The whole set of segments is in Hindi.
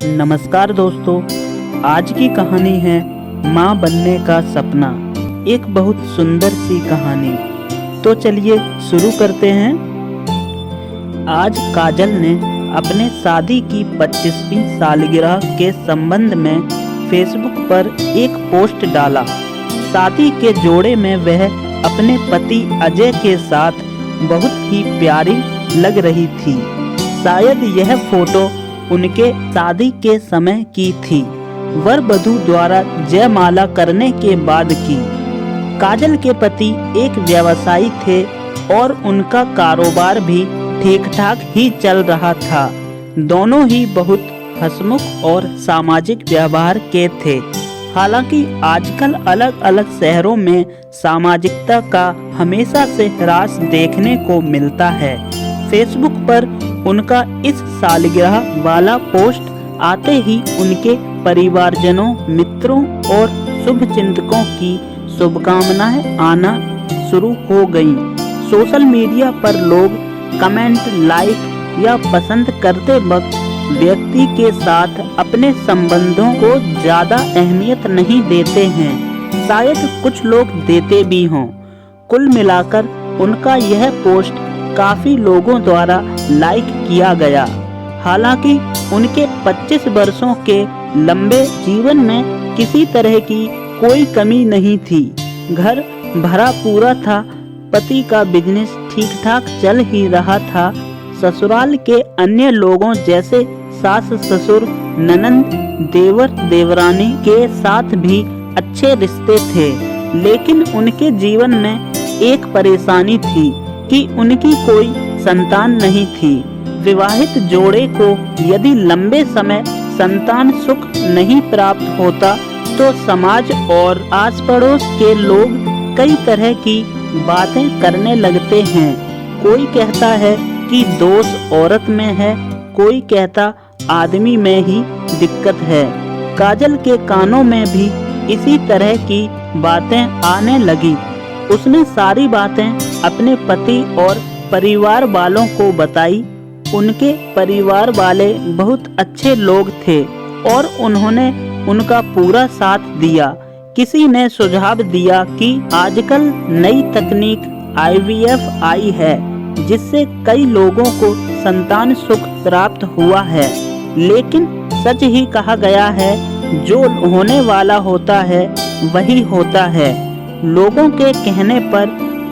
नमस्कार दोस्तों, आज की कहानी है माँ बनने का सपना। एक बहुत सुंदर सी कहानी। तो चलिए शुरू करते हैं। आज काजल ने अपने शादी की 25वीं सालगिरह के संबंध में फेसबुक पर एक पोस्ट डाला। शादी के जोड़े में वह अपने पति अजय के साथ बहुत ही प्यारी लग रही थी। शायद यह फोटो उनके शादी के समय की थी, वर वधू द्वारा जयमाला करने के बाद की। काजल के पति एक व्यवसायी थे और उनका कारोबार भी ठीक ठाक ही चल रहा था। दोनों ही बहुत हंसमुख और सामाजिक व्यवहार के थे। हालांकि आजकल अलग अलग शहरों में सामाजिकता का हमेशा से ह्रास देखने को मिलता है। फेसबुक पर उनका इस सालगिरह वाला पोस्ट आते ही उनके परिवारजनों, मित्रों और शुभचिंतकों की शुभकामनाएं आना शुरू हो गईं। सोशल मीडिया पर लोग कमेंट, लाइक या पसंद करते वक्त व्यक्ति के साथ अपने संबंधों को ज़्यादा अहमियत नहीं देते हैं। शायद कुछ लोग देते भी हों। कुल मिलाकर उनका यह पोस्ट काफ़ी लोगों द्वारा लाइक किया गया। हालांकि उनके 25 वर्षों के लंबे जीवन में किसी तरह की कोई कमी नहीं थी। घर भरा पूरा था, पति का बिजनेस ठीक ठाक चल ही रहा था। ससुराल के अन्य लोगों जैसे सास ससुर, ननंद, देवर देवरानी के साथ भी अच्छे रिश्ते थे। लेकिन उनके जीवन में एक परेशानी थी कि उनकी कोई संतान नहीं थी। विवाहित जोड़े को यदि लंबे समय संतान सुख नहीं प्राप्त होता तो समाज और आस पड़ोस के लोग कई तरह की बातें करने लगते हैं। कोई कहता है कि दोष औरत में है, कोई कहता आदमी में ही दिक्कत है। काजल के कानों में भी इसी तरह की बातें आने लगी। उसने सारी बातें अपने पति और परिवार वालों को बताई। उनके परिवार वाले बहुत अच्छे लोग थे और उन्होंने उनका पूरा साथ दिया। किसी ने सुझाव दिया कि आजकल नई तकनीक IVF आई है, जिससे कई लोगों को संतान सुख प्राप्त हुआ है। लेकिन सच ही कहा गया है, जो होने वाला होता है वही होता है। लोगों के कहने पर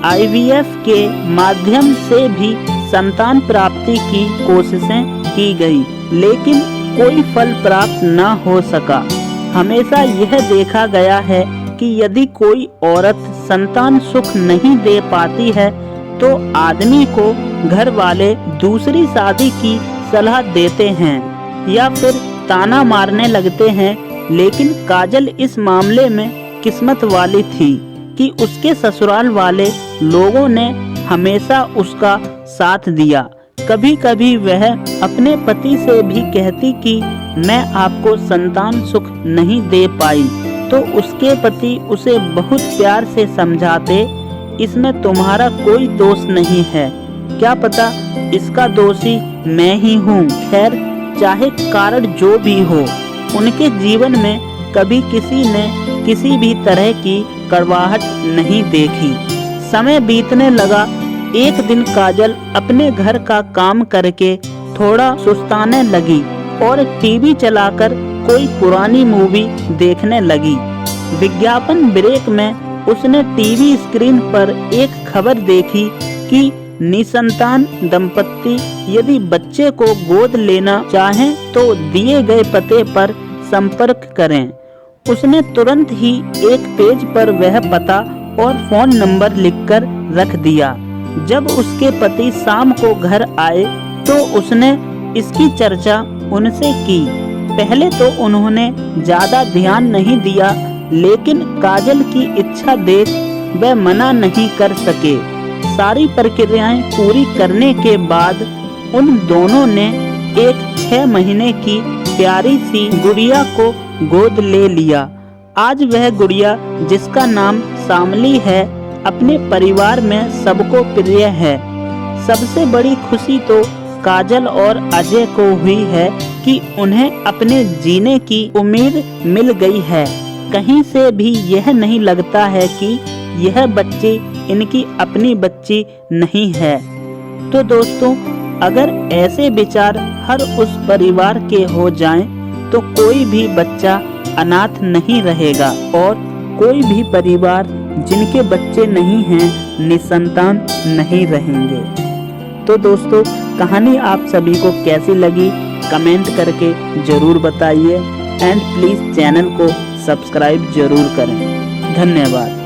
IVF के माध्यम से भी संतान प्राप्ति की कोशिशें की गई, लेकिन कोई फल प्राप्त न हो सका। हमेशा यह देखा गया है कि यदि कोई औरत संतान सुख नहीं दे पाती है तो आदमी को घर वाले दूसरी शादी की सलाह देते हैं या फिर ताना मारने लगते हैं। लेकिन काजल इस मामले में किस्मत वाली थी कि उसके ससुराल वाले लोगों ने हमेशा उसका साथ दिया। कभी कभी वह अपने पति से भी कहती कि मैं आपको संतान सुख नहीं दे पाई, तो उसके पति उसे बहुत प्यार से समझाते, इसमें तुम्हारा कोई दोष नहीं है, क्या पता इसका दोषी मैं ही हूँ। खैर, चाहे कारण जो भी हो, उनके जीवन में कभी किसी ने किसी भी तरह की कड़वाहट नहीं देखी। समय बीतने लगा। एक दिन काजल अपने घर का काम करके थोड़ा सुस्ताने लगी और टीवी चलाकर कोई पुरानी मूवी देखने लगी। विज्ञापन ब्रेक में उसने टीवी स्क्रीन पर एक खबर देखी कि निसंतान दंपत्ति यदि बच्चे को गोद लेना चाहें तो दिए गए पते पर संपर्क करें। उसने तुरंत ही एक पेज पर वह पता और फोन नंबर लिखकर रख दिया। जब उसके पति शाम को घर आए तो उसने इसकी चर्चा उनसे की। पहले तो उन्होंने ज़्यादा ध्यान नहीं दिया, लेकिन काजल की इच्छा देख वह मना नहीं कर सके। सारी प्रक्रियाएं पूरी करने के बाद उन दोनों ने एक 6 महीने की प्यारी सी गुड़िया को गोद ले लिया। आज वह गुड़िया, जिसका नाम शामली है, अपने परिवार में सबको प्रिय है। सबसे बड़ी खुशी तो काजल और अजय को हुई है कि उन्हें अपने जीने की उम्मीद मिल गई है। कहीं से भी यह नहीं लगता है कि यह बच्ची इनकी अपनी बच्ची नहीं है। तो दोस्तों, अगर ऐसे विचार हर उस परिवार के हो जाएं, तो कोई भी बच्चा अनाथ नहीं रहेगा और कोई भी परिवार जिनके बच्चे नहीं हैं निसंतान नहीं रहेंगे। तो दोस्तों, कहानी आप सभी को कैसी लगी कमेंट करके ज़रूर बताइए एंड प्लीज़ चैनल को सब्सक्राइब ज़रूर करें। धन्यवाद।